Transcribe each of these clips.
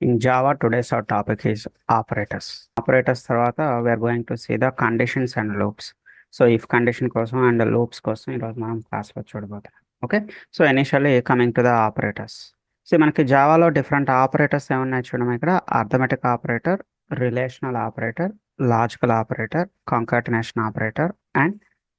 In Java, today's our topic is operators. Operators తర్వాత we are going to see the conditions and loops. So if condition కోసం and loops కోసం ఈరోజు మనం క్లాస్లో చూడబోతున్నాం. Okay, so initially coming to the operators. So మనకి జావాలో different operators ఏమున్నాయి చూడడం ఇక్కడ arithmetic operator, relational operator, logical operator, concatenation operator and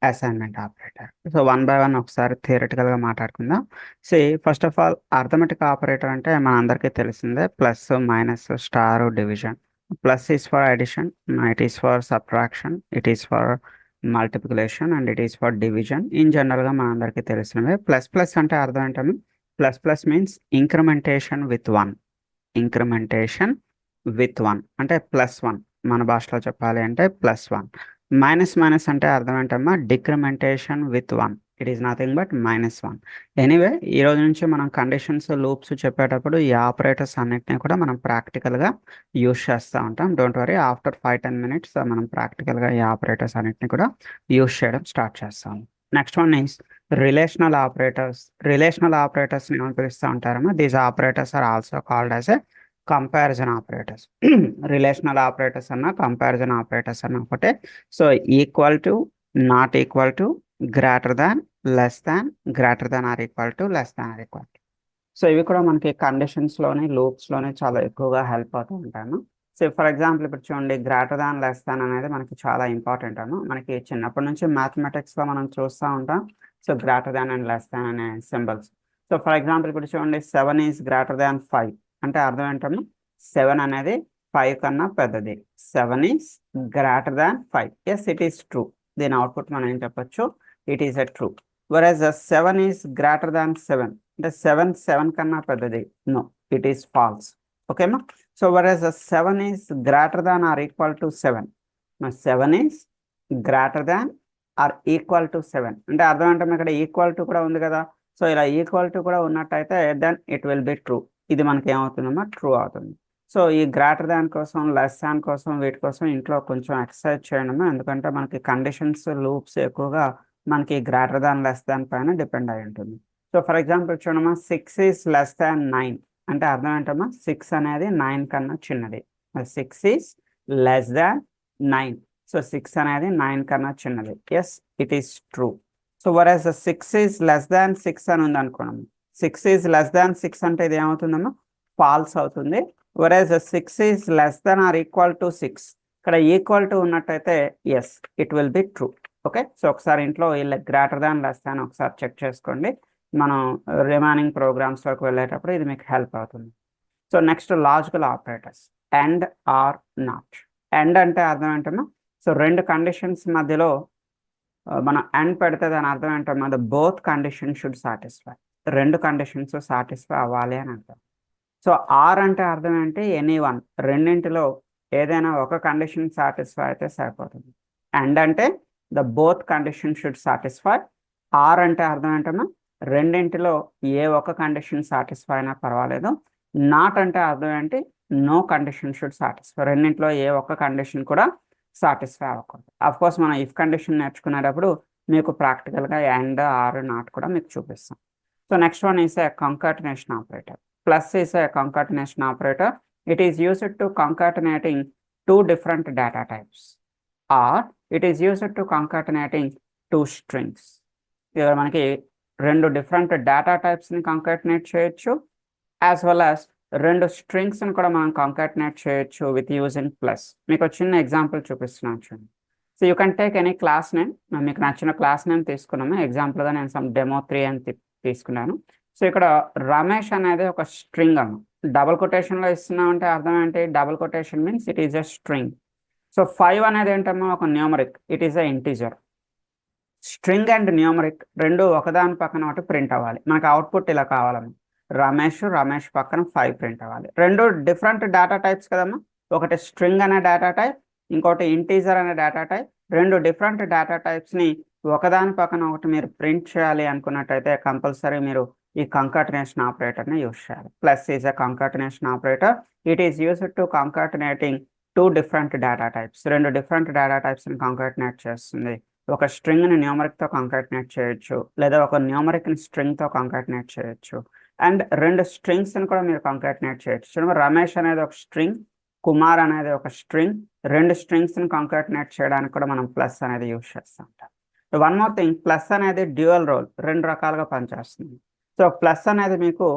assignment operator. So one by one ఒకసారి థియరిటికల్గా మాట్లాడుకుందాం. See first of all arithmetic operator అంటే మన అందరికీ తెలిసిందే, plus minus star division. Plus is for addition, it is for subtraction, it is for multiplication and it is for division. In జనరల్గా మన అందరికీ తెలిసినవే. ప్లస్ ప్లస్ అంటే అర్థం ఏంటంటే plus plus means incrementation with one. Incrementation with one అంటే plus one, మన భాషలో చెప్పాలి అంటే ప్లస్ వన్. మైనస్ మైనస్ అంటే అర్థం ఏంటమ్మా decrementation with one. It is nothing but minus one. Anyway ఈ రోజు నుంచి మనం కండిషన్స్ లూప్స్ చెప్పేటప్పుడు ఈ ఆపరేటర్స్ అన్నిటిని కూడా మనం ప్రాక్టికల్గా యూజ్ చేస్తూ ఉంటాం. డోంట్ వరీ, ఆఫ్టర్ 5-10 minutes మనం ప్రాక్టికల్గా ఈ ఆపరేటర్స్ అన్నిటిని కూడా యూజ్ చేయడం స్టార్ట్ చేస్తాం. Next one is relational operators. Relational ఆపరేటర్స్ని ఏమని పిలుస్తూ ఉంటారమ్మా? These operators are also called as a comparison operators. Relational operators అన్న కంపారిజన్ ఆపరేటర్స్ అన్న ఒకటే. So equal to, not equal to, greater than, less than, greater than or equal to, less than or equal to. So ఇవి కూడా మనకి కండిషన్స్లోనే లూప్స్లోనే చాలా ఎక్కువగా help అవుతూ ఉంటాను. సో ఫర్ ఎగ్జాంపుల్ ఇప్పుడు చూడండి, గ్రేటర్ దాన్, లెస్ దాన్ అనేది మనకి చాలా ఇంపార్టెంట్ అను. మనకి చిన్నప్పటి నుంచి మ్యాథమెటిక్స్లో మనం చూస్తూ ఉంటాం. So greater than and less than అనే సింబల్స్. సో ఫర్ ఎగ్జాంపుల్ ఇప్పుడు చూడండి, 7 ఈజ్ గ్రేటర్ దాన్ 5 అంటే అర్థం ఏంటన్నా 7 అనేది 5 కన్నా పెద్దది. 7 is greater than 5. Yes, it is true. దీని అవుట్పుట్ మనం ఏం చెప్పొచ్చు? It is a true. whereas 7 is greater than 7 అంటే 7 కన్నా పెద్దది. No, it is false. ఓకేమా? So whereas 7 is greater than or equal to 7. 7 is greater than or equal to 7 అంటే అర్థం ఏంటంటే ఇక్కడ ఈక్వల్ టు కూడా ఉంది కదా. సో ఇలా ఈక్వల్ టు కూడా ఉన్నట్టయితే then it will be true. ఇది మనకి ఏమవుతుందమ్మా? ట్రూ అవుతుంది. సో ఈ గ్రేటర్ దాన్ కోసం, లెస్ దాన్ కోసం, వీటి కోసం ఇంట్లో కొంచెం ఎక్సర్సైజ్ చేయండి. ఎందుకంటే మనకి కండిషన్స్ లూప్స్ ఎక్కువగా మనకి గ్రేటర్ దాన్, లెస్ దాన్ పైన డిపెండ్ అయి ఉంటుంది. సో ఫర్ ఎగ్జాంపుల్ చూడమ్మా, 6 ఈస్ లెస్ దాన్ 9 అంటే అర్థం ఏంటమ్మా? 6 అనేది 9 కన్నా చిన్నది. 6 ఈస్ లెస్ దాన్ 9. సో 6 అనేది 9 కన్నా చిన్నది. Yes, it is true. So whereas 6 is less than 6 అని ఉంది అనుకోండి, 6 ఈజ్ లెస్ దాన్ 6 అంటే ఇది ఏమవుతుందమ్మా? ఫాల్స్ అవుతుంది. whereas 6 is less than or equal to 6 ఇక్కడ ఈక్వల్ టు ఉన్నట్టయితే yes, it will be true. Okay, so ఒకసారి ఇంట్లో గ్రేటర్ దాన్, లెస్ దాన్ ఒకసారి చెక్ చేసుకోండి. మనం రిమైనింగ్ ప్రోగ్రామ్స్లోకి వెళ్ళేటప్పుడు ఇది మీకు హెల్ప్ అవుతుంది. So next logical operators, and or not. And అంటే అర్థం ఏంటమ్మా? సో రెండు కండిషన్స్ మధ్యలో మనం అండ్ పెడితే దాని అర్థం ఏంటమ్మా? The both condition should satisfy. రెండు కండిషన్స్ సాటిస్ఫై అవ్వాలి అని అర్థం. సో ఆర్ అంటే అర్థం ఏంటి? ఎనీ వన్, రెండింటిలో ఏదైనా ఒక కండిషన్ సాటిస్ఫై అయితే సరిపోతుంది. అండ్ అంటే the both condition should satisfy. Or అంటే అర్థం ఏంటమ్మా? రెండింటిలో ఏ ఒక కండిషన్ సాటిస్ఫై అయినా పర్వాలేదు. నాట్ అంటే అర్థం ఏంటి? No condition should satisfy. రెండింటిలో ఏ ఒక్క కండిషన్ కూడా సాటిస్ఫై అవ్వకూడదు. అఫ్ కోర్స్ మనం ఇఫ్ కండిషన్ నేర్చుకునేటప్పుడు మీకు ప్రాక్టికల్గా అండ్, ఆర్, నాట్ కూడా మీకు చూపిస్తాం. So next one is a concatenation operator. Plus is a concatenation operator. It is used to concatenating two different data types, or it is used to concatenating two strings. ఇక్కడ మనకి రెండు different data టైప్స్ని concatenate చేయొచ్చు, as well as రెండు స్ట్రింగ్స్ని కూడా మనం concatenate చేయొచ్చు with using plus. మీకు ఒక చిన్న ఎగ్జాంపుల్ చూపిస్తున్నాను చూడండి. So you can take any class name. మీకు నచ్చిన క్లాస్ నేమ్ తీసుకున్నాము. ఎగ్జాంపుల్గా నేను సమ్ డెమో 3 అని తీసుకున్నాను. సో ఇక్కడ రమేష్ అనేది ఒక స్ట్రింగ్ అన్న డబుల్ కొటేషన్లో ఇస్తున్నామంటే అర్థం ఏంటి? Double quotation means it is a string. So 5 అనేది ఏంటమ్మా? ఒక numeric, it is a integer. String and numeric రెండు ఒకదాని పక్కన ఒకటి ప్రింట్ అవ్వాలి. మనకు అవుట్పుట్ ఇలా కావాలమ్మా, రమేష్ పక్కన 5 ప్రింట్ అవ్వాలి. రెండు డిఫరెంట్ డేటా టైప్స్ కదమ్మా. ఒకటి స్ట్రింగ్ అనే డేటా టైప్, ఇంకోటి ఇంటీజర్ అనే డేటా టైప్. రెండు డిఫరెంట్ డేటా టైప్స్ని ఒకదాని పక్కన ఒకటి మీరు ప్రింట్ చేయాలి అనుకున్నట్టయితే కంపల్సరీ మీరు ఈ కంకాటినేషన్ ఆపరేటర్ని యూజ్ చేయాలి. Plus is a concatenation operator. It is used to concatenating two different data types. రెండు డిఫరెంట్ డేటా టైప్స్ని కంకాటినేట్ చేస్తుంది. ఒక స్ట్రింగ్ని న్యూమరిక్తో కంకాటినేట్ చేయొచ్చు, లేదా ఒక న్యూమరిక్ని స్ట్రింగ్తో కంకాటినేట్ చేయొచ్చు. అండ్ రెండు స్ట్రింగ్స్ని కూడా మీరు కాంకాటినేట్ చేయొచ్చు. చూడండి, రమేష్ అనేది ఒక స్ట్రింగ్, కుమార్ అనేది ఒక స్ట్రింగ్. రెండు స్ట్రింగ్స్ని కాంకాటినేట్ చేయడానికి కూడా మనం ప్లస్ అనేది యూజ్ చేస్తాం. వన్ మోర్ థింగ్, ప్లస్ అనేది డ్యూయల్ రోల్, రెండు రకాలుగా పనిచేస్తుంది. సో ప్లస్ అనేది మీకు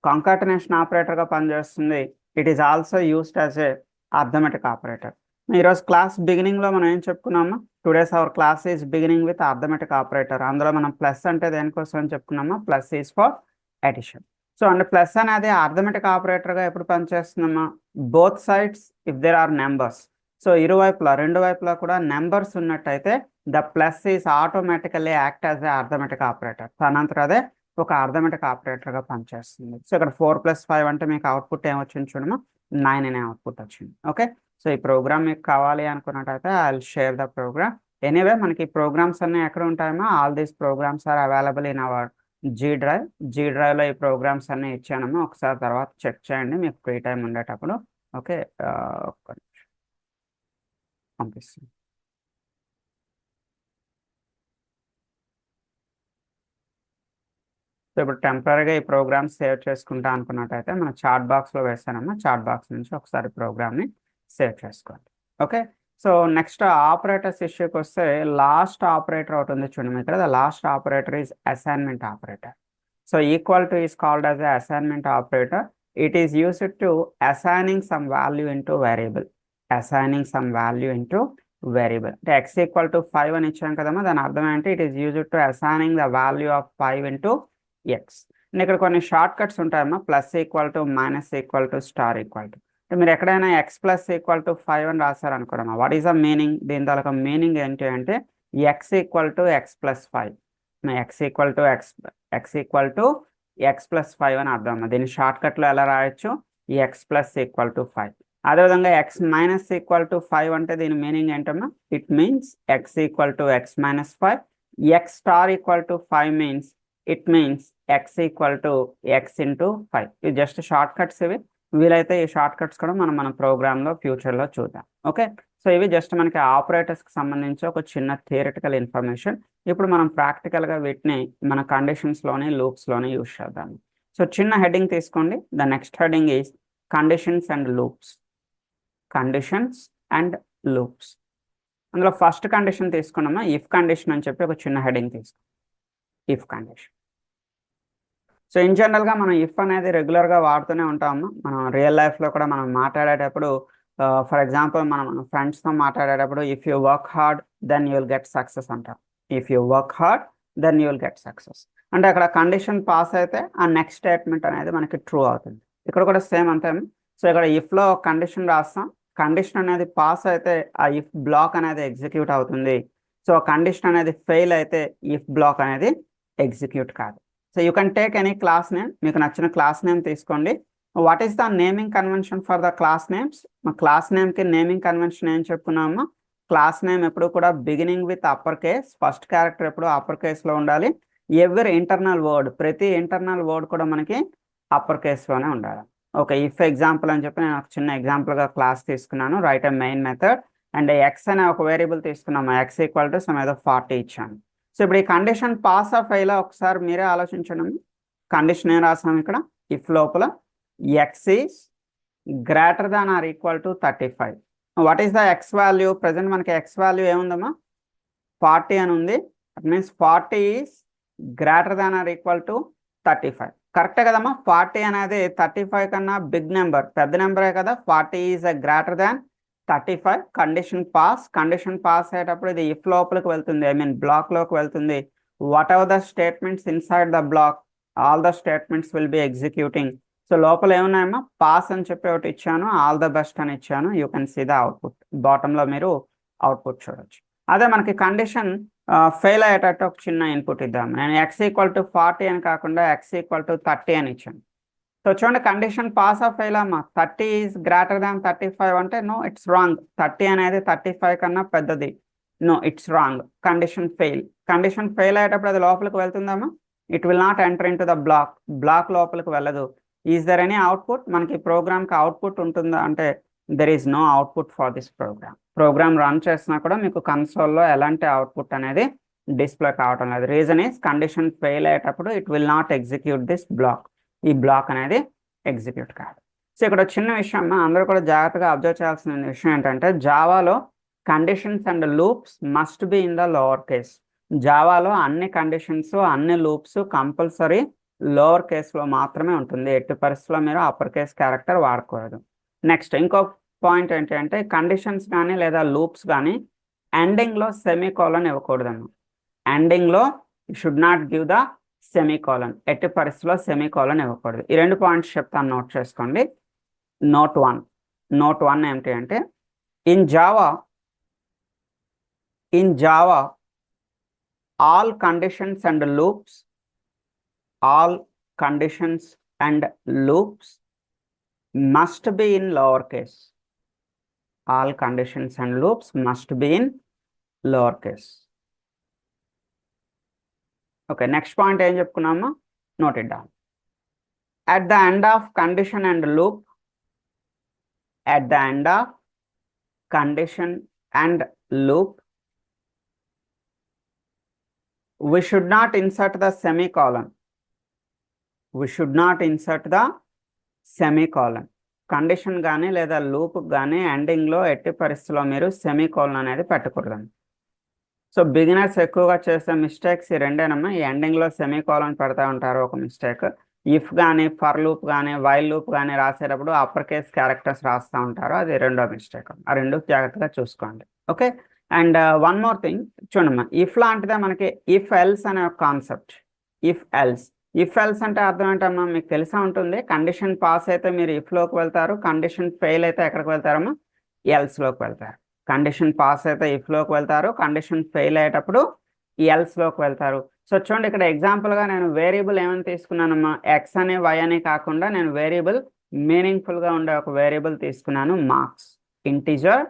కాంకాటినేషన్ ఆపరేటర్గా పనిచేస్తుంది. It is also used as a arithmetic operator. ఈరోజు క్లాస్ బిగినింగ్లో మనం ఏం చెప్పుకున్నామా, today's our class is beginning with arithmetic operator. అందులో మనం ప్లస్ అంటే దేనికోసం అని చెప్పుకున్నామా, plus is for addition. So అంటే ప్లస్ అనేది అర్థమెటిక్ ఆపరేటర్గా ఎప్పుడు పనిచేస్తున్నామా, both sides if there are numbers. So ఇరువైపులా, రెండు వైపులా కూడా నెంబర్స్ ఉన్నట్టయితే the plus is automatically act as a arithmetic operator. తనంతట అదే ఒక అర్థమెటిక్ ఆపరేటర్గా పనిచేస్తుంది. సో ఇక్కడ 4+5 అంటే మీకు అవుట్పుట్ ఏమొచ్చింది చూడమా, 9 అనే అవుట్పుట్ వచ్చింది. ఓకే, సో ఈ ప్రోగ్రామ్ మీకు కావాలి అనుకున్నట్టయితే I will share the program. Anyway మనకి ప్రోగ్రామ్స్ అన్నీ ఎక్కడ ఉంటాయమ్మా, all these programs are available in our G డ్రైవ్లో ఈ ప్రోగ్రామ్స్ అన్నీ ఇచ్చానమ్మా. ఒకసారి తర్వాత చెక్ చేయండి మీకు ఫ్రీ టైం ఉండేటప్పుడు. ఓకే, ఒక్క నిమిషం పంపిస్తుంది. సో ఇప్పుడు టెంపరీగా ఈ ప్రోగ్రామ్ సేవ్ చేసుకుంటా అనుకున్నట్టయితే మన చాట్ బాక్స్లో వేస్తానమ్మా. చాట్ బాక్స్ నుంచి ఒకసారి ప్రోగ్రామ్ని సేవ్ చేసుకోండి. ఓకే, సో నెక్స్ట్ ఆపరేటర్స్ ఇష్యూకి వస్తే లాస్ట్ ఆపరేటర్ ఒకటి ఉంది చూడండి ఇక్కడ. The last operator is assignment operator. So equal to is called as a assignment operator. It is used to assigning some value into variable. Assigning some value into variable అంటే x equal to 5 అని ఇచ్చాం కదమ్మా, దాని అర్థం ఏంటి, it is used to assigning the value of 5 into X. ఇక్కడ కొన్ని short cuts ఉంటాయమ్మా, plus equal to, minus equal to, star equal to. అంటే మీరు ఎక్కడైనా ఎక్స్ ప్లస్ ఈక్వల్ టు 5 అని రాశారనుకోవడమా, వాట్ ఈస్ ద మీనింగ్, దీని తాలూకా మీనింగ్ ఏంటి అంటే x equal to x plus 5, x equal to x equal to x plus 5 అని అర్థం. దీన్ని షార్ట్ కట్లో ఎలా రాయొచ్చు, ఎక్స్ ప్లస్ ఈక్వల్ టు 5. అదేవిధంగా ఎక్స్ మైనస్ ఈక్వల్ టు 5 అంటే దీని మీనింగ్ ఏంటమ్మా, it means X equal to X minus 5. X star equal to 5 means it means X equal to X into 5. ఇవి జస్ట్ షార్ట్ కట్స్. ఇవి వీలైతే ఈ short cuts కూడా మన ప్రోగ్రాంలో ఫ్యూచర్లో చూద్దాం. ఓకే, సో ఇవి జస్ట్ మనకి ఆపరేటర్స్కి సంబంధించి ఒక చిన్న థియరిటికల్ ఇన్ఫర్మేషన్. ఇప్పుడు మనం ప్రాక్టికల్గా వీటిని మన కండిషన్స్లోని లూప్స్లోని యూజ్ చేద్దాం. సో చిన్న హెడ్డింగ్ తీసుకోండి. The next heading is conditions and loops. Conditions and loops. అందులో ఫస్ట్ కండిషన్ తీసుకున్నామా, ఇఫ్ కండిషన్ అని చెప్పి ఒక చిన్న హెడ్డింగ్ తీసుకో, ఇఫ్ కండిషన్. సో ఇన్ జనరల్గా మనం ఇఫ్ అనేది రెగ్యులర్గా వాడుతూనే ఉంటాము. మనం రియల్ లైఫ్లో కూడా మనం మాట్లాడేటప్పుడు, ఫర్ ఎగ్జాంపుల్ మనం ఫ్రెండ్స్తో మాట్లాడేటప్పుడు if you work hard then you will get success అంటాం. If you work hard then you will get success అంటే అక్కడ కండిషన్ పాస్ అయితే ఆ నెక్స్ట్ స్టేట్మెంట్ అనేది మనకి ట్రూ అవుతుంది. ఇక్కడ కూడా సేమ్ అంతే. సో ఇక్కడ ఇఫ్లో కండిషన్ రాస్తాం, కండిషన్ అనేది పాస్ అయితే ఆ ఇఫ్ బ్లాక్ అనేది ఎగ్జిక్యూట్ అవుతుంది. సో కండిషన్ అనేది ఫెయిల్ అయితే ఇఫ్ బ్లాక్ అనేది ఎగ్జిక్యూట్ కాదు. So you can take any class name, మీకు నచ్చిన క్లాస్ నేమ్ తీసుకోండి. What is the naming convention for the class names? మా క్లాస్ నేమ్కి నేమింగ్ కన్వెన్షన్ ఏం చెప్పుకున్నామా, క్లాస్ నేమ్ ఎప్పుడు కూడా beginning with upper case, first character ఎప్పుడు అప్పర్ కేస్లో ఉండాలి. ఎవరి ఇంటర్నల్ వర్డ్, ప్రతి ఇంటర్నల్ వర్డ్ కూడా మనకి అప్పర్ కేస్లోనే ఉండాలి. ఓకే, ఇఫ్ ఎగ్జాంపుల్ అని చెప్పి నేను ఒక చిన్న ఎగ్జాంపుల్గా క్లాస్ తీసుకున్నాను. Right a main method and X అనే ఒక వేరియబుల్ తీసుకున్నాము. ఎక్స్ ఈక్వల్ టు సమ్ ఏదో 40 ఇచ్చాను. సో ఇప్పుడు ఈ కండిషన్ పాస్ ఆఫ్ అయ్యేలా ఒకసారి మీరే ఆలోచించండి. కండిషన్ ఏం రాసాము ఇక్కడ, ఇఫ్ లోపల X is greater than or equal to 35. What is the x value? Present మనకి ఎక్స్ వాల్యూ ఏముందమ్మా, 40 అని ఉంది. That means 40 is greater than or equal to 35. కరెక్టే కదమ్మా, 40 అనేది 35 కన్నా బిగ్ నెంబర్, పెద్ద నెంబరే కదా. 40 is greater than 35. Condition pass. Condition pass అయ్యేటప్పుడు ఇది ఇఫ్ లోపలికి వెళ్తుంది, ఐ మీన్ బ్లాక్ లోకి వెళ్తుంది. Whatever the statements inside the block, all the statements will be executing. So లోపల ఏమున్నాయమ్మా, పాస్ అని చెప్పి ఒకటి ఇచ్చాను, ఆల్ ద బెస్ట్ అని ఇచ్చాను. You can see the output. బాటంలో మీరు అవుట్పుట్ చూడొచ్చు. అదే మనకి కండిషన్ ఫెయిల్ అయ్యేటట్టు ఒక చిన్న ఇన్పుట్ ఇద్దాం. నేను ఎక్స్ ఈక్వల్ టు 40 అని కాకుండా ఎక్స్ ఈక్వల్ టు 30 అని ఇచ్చాను. సో చూడండి, కండిషన్ పాస్ ఆఫ్ ఫెయిల్ అమ్మా. 30 ఈజ్ గ్రేటర్ దాన్ 35 అంటే నో, ఇట్స్ రాంగ్. 30 అనేది 35 కన్నా పెద్దది. No, it's wrong. Condition fail. Condition fail అయ్యేటప్పుడు అది లోపలికి వెళ్తుందమ్మా, it will not enter in to the block. Block లోపలికి వెళ్ళదు. Is there any output? మనకి ప్రోగ్రామ్కి అవుట్పుట్ ఉంటుందా అంటే there is no output for this program. Program run చేసినా కూడా మీకు కన్సోల్లో ఎలాంటి అవుట్పుట్ అనేది డిస్ప్లే కావటం లేదు. రీజన్ ఈస్ కండిషన్ ఫెయిల్ అయ్యేటప్పుడు it will not execute this block. ఈ బ్లాక్ అనేది ఎగ్జిక్యూట్ కాదు. సో ఇక్కడ చిన్న విషయం అందరూ కూడా జాగ్రత్తగా అబ్జర్వ్ చేయాల్సిన విషయం ఏంటంటే జావాలో conditions and loops must be in the lower case. జావాలో అన్ని కండిషన్స్ అన్ని లూప్స్ కంపల్సరీ లోవర్ కేస్లో మాత్రమే ఉంటుంది. ఎట్టి పరిస్థితుల్లో మీరు అప్పర్ కేస్ క్యారెక్టర్ వాడకూడదు. నెక్స్ట్ ఇంకో పాయింట్ ఏంటంటే కండిషన్స్ కానీ లేదా లూప్స్ కానీ ఎండింగ్లో సెమీకోలన్ ఇవ్వకూడదన్న. ఎండింగ్లో should not give the semicolon. ఎట్టి పరిస్థితుల్లో సెమీకోలన్ ఇవ్వకూడదు. ఈ రెండు పాయింట్స్ చెప్తాను, నోట్ చేసుకోండి. నోట్ వన్ ఏమిటి అంటే in Java all conditions and loops must be in lowercase. All conditions and loops must be in lowercase. Okay, next point ఏం చెప్పుకున్నామా, note it down. At the end of condition and loop, we should not insert the semicolon. Condition కానీ లేదా loop కానీ ఎండింగ్లో ఎట్టి పరిస్థితుల్లో మీరు semicolon అనేది పెట్టకూడదు. సో బిగినర్స్ ఎక్కువగా చేసే మిస్టేక్స్ ఈ రెండేనమ్మా. ఈ ఎండింగ్లో సెమీకోలన్ పెడతా ఉంటారు ఒక మిస్టేక్. ఇఫ్ కానీ ఫర్ లూప్ కానీ వైల్ లూప్ కానీ రాసేటప్పుడు అప్పర్ కేస్ క్యారెక్టర్స్ రాస్తూ ఉంటారు, అది రెండో మిస్టేక్. ఆ రెండు జాగ్రత్తగా చూసుకోండి. Okay, and one more thing చూడమ్మా, ఇఫ్ లాంటిదే మనకి ఇఫ్ ఎల్స్ అనే ఒక కాన్సెప్ట్. ఇఫ్ ఎల్స్ అంటే అర్థం ఏంటమ్మా, మీకు తెలిసే ఉంటుంది. కండిషన్ పాస్ అయితే మీరు ఇఫ్లోకి వెళ్తారు, కండిషన్ ఫెయిల్ అయితే ఎక్కడికి వెళ్తారమ్మా, ఎల్స్లోకి వెళ్తారు. కండిషన్ పాస్ అయితే ఇఫ్లోకి వెళ్తారు, కండిషన్ ఫెయిల్ అయ్యేటప్పుడు ఎల్స్లోకి వెళ్తారు. సో చూడండి, ఇక్కడ ఎగ్జాంపుల్గా నేను వేరియబుల్ ఏమని తీసుకున్నానమ్మా, ఎక్స్ అని వై అని కాకుండా నేను వేరియబుల్ మీనింగ్ఫుల్గా ఉండే ఒక వేరియబుల్ తీసుకున్నాను, మార్క్స్, ఇంటిజర్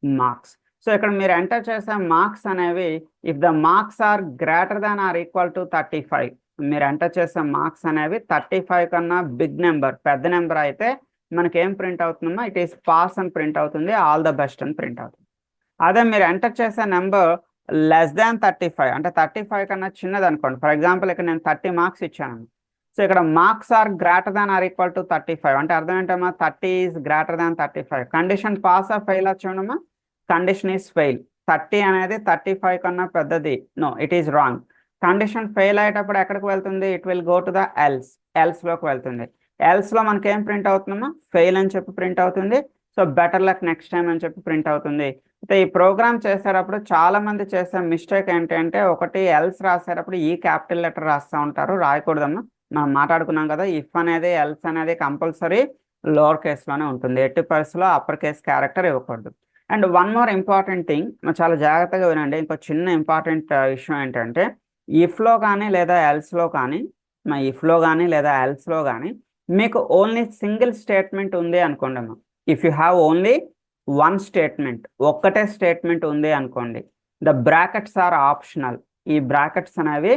మార్క్స్. సో ఇక్కడ మీరు ఎంటర్ చేసే మార్క్స్ అనేవి if the marks are greater than or equal to 35, మీరు ఎంటర్ చేసే మార్క్స్ అనేవి 35 కన్నా బిగ్ నెంబర్, పెద్ద నెంబర్ అయితే మనకి ఏం ప్రింట్ అవుతుందమ్మా, ఇట్ ఈస్ పాస్ అని ప్రింట్ అవుతుంది, ఆల్ ద బెస్ట్ అని ప్రింట్ అవుతుంది. అదే మీరు ఎంటర్ చేసే నెంబర్ లెస్ దాన్ 35 అంటే 35 కన్నా చిన్నది అనుకోండి. ఫర్ ఎగ్జాంపుల్ ఇక్కడ నేను 30 మార్క్స్ ఇచ్చాను. సో ఇక్కడ marks are greater than or equal to 35 అంటే అర్థం ఏంటమ్మా, 30 is greater than 35. Condition pass or fail చూడమ్మా, కండిషన్ ఈజ్ ఫెయిల్. 30 అనేది 35 కన్నా పెద్దది, no it is wrong. Condition fail అయ్యేటప్పుడు ఎక్కడికి వెళ్తుంది, it will go to the ఎల్స్లోకి వెళ్తుంది. ఎల్స్లో మనకి ఏం ప్రింట్ అవుతుందమ్మా, ఫెయిల్ అని చెప్పి ప్రింట్ అవుతుంది. So better luck next time అని చెప్పి ప్రింట్ అవుతుంది. అయితే ఈ ప్రోగ్రామ్ చేసేటప్పుడు చాలా మంది చేసే మిస్టేక్ ఏంటంటే, ఒకటి ఎల్స్ రాసేటప్పుడు ఈ క్యాపిటల్ లెటర్ రాస్తూ ఉంటారు, రాయకూడదమ్మా. మనం మాట్లాడుకున్నాం కదా, ఇఫ్ అనేది ఎల్స్ అనేది కంపల్సరీ లోవర్ కేస్లోనే ఉంటుంది, ఎట్టి పరిస్థితుల్లో అప్పర్ కేస్ క్యారెక్టర్ ఇవ్వకూడదు. And one more important thing, చాలా జాగ్రత్తగా వినండి. ఇంకో చిన్న ఇంపార్టెంట్ విషయం ఏంటంటే, ఇఫ్లో కానీ లేదా ఎల్స్లో కానీ మీకు ఓన్లీ సింగిల్ స్టేట్మెంట్ ఉంది అనుకోండి అమ్మా. If you have only one statement, ఒక్కటే స్టేట్మెంట్ ఉంది అనుకోండి, ద బ్రాకెట్స్ ఆర్ ఆప్షనల్. ఈ బ్రాకెట్స్ అనేవి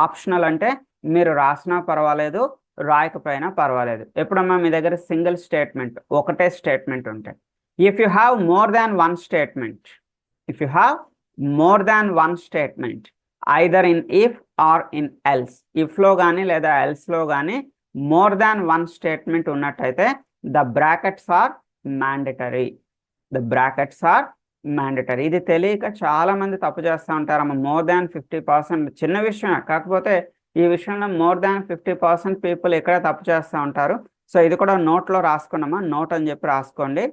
ఆప్షనల్ అంటే మీరు రాసినా పర్వాలేదు, రాయకపోయినా పర్వాలేదు. ఎప్పుడమ్మా మీ దగ్గర సింగిల్ స్టేట్మెంట్, ఒకటే స్టేట్మెంట్ ఉంటే. If you have more than one statement, either in if or in else, ఇఫ్లో కానీ లేదా ఎల్స్లో కానీ మోర్ దాన్ వన్ స్టేట్మెంట్ ఉన్నట్టయితే ద బ్రాకెట్స్ ఆర్ మ్యాండటరీ. ఇది తెలియక చాలా మంది తప్పు చేస్తూ ఉంటారమ్మా. మోర్ దాన్ 50%, చిన్న విషయమే కాకపోతే ఈ విషయంలో మోర్ దాన్ 50% పీపుల్ ఇక్కడే తప్పు చేస్తూ ఉంటారు. సో ఇది కూడా నోట్లో రాసుకున్నామా, నోట్ అని చెప్పి రాసుకోండి,